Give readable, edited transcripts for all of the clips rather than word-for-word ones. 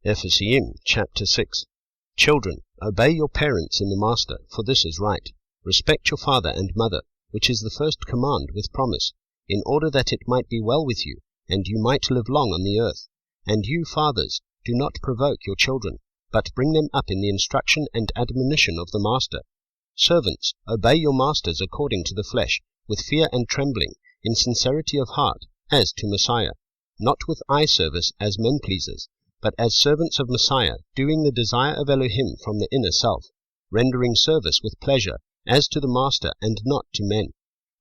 Ephesians chapter 6. Children, obey your parents in the Master, for this is right. Respect your father and mother, which is the first command with promise, in order that it might be well with you, and you might live long on the earth. And you, fathers, do not provoke your children, but bring them up in the instruction and admonition of the Master. Servants, obey your masters according to the flesh, with fear and trembling, in sincerity of heart, as to Messiah, not with eye service as men-pleasers, but as servants of Messiah, doing the desire of Elohim from the inner self, rendering service with pleasure, as to the Master and not to men,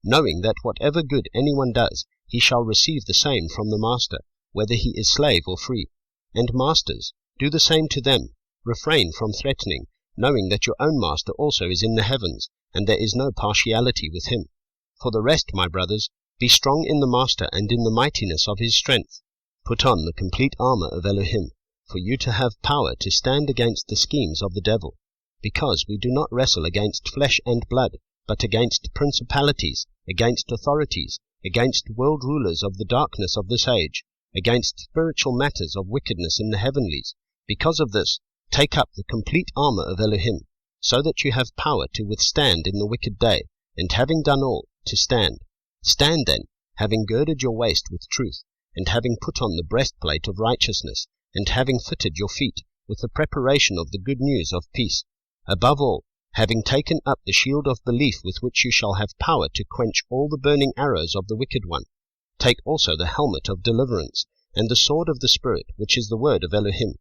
knowing that whatever good anyone does, he shall receive the same from the Master, whether he is slave or free. And masters, do the same to them, refrain from threatening, knowing that your own Master also is in the heavens, and there is no partiality with him. For the rest, my brothers, be strong in the Master and in the mightiness of his strength. Put on the complete armor of Elohim, for you to have power to stand against the schemes of the devil, because we do not wrestle against flesh and blood, but against principalities, against authorities, against world rulers of the darkness of this age, against spiritual matters of wickedness in the heavenlies. Because of this, take up the complete armor of Elohim, so that you have power to withstand in the wicked day, and having done all, to stand. Stand then, having girded your waist with truth, and having put on the breastplate of righteousness, and having fitted your feet with the preparation of the good news of peace. Above all, having taken up the shield of belief with which you shall have power to quench all the burning arrows of the wicked one. Take also the helmet of deliverance, and the sword of the Spirit, which is the word of Elohim,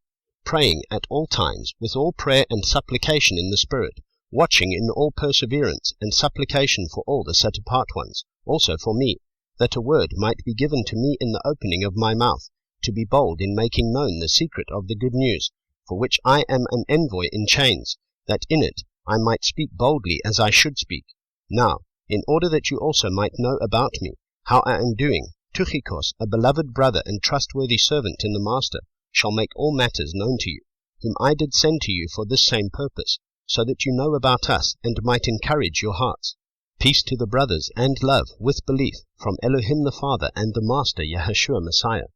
praying at all times with all prayer and supplication in the Spirit, watching in all perseverance and supplication for all the set apart ones, also for me, that a word might be given to me in the opening of my mouth, to be bold in making known the secret of the good news, for which I am an envoy in chains, that in it I might speak boldly as I should speak. Now, in order that you also might know about me, how I am doing, Tychicus, a beloved brother and trustworthy servant in the Master, shall make all matters known to you, whom I did send to you for this same purpose, so that you know about us, and might encourage your hearts. Peace to the brothers, and love, with belief, from Elohim the Father and the Master Yahshua Messiah.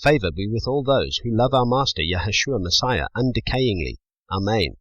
Favor be with all those who love our Master Yahshua Messiah undecayingly. Amen.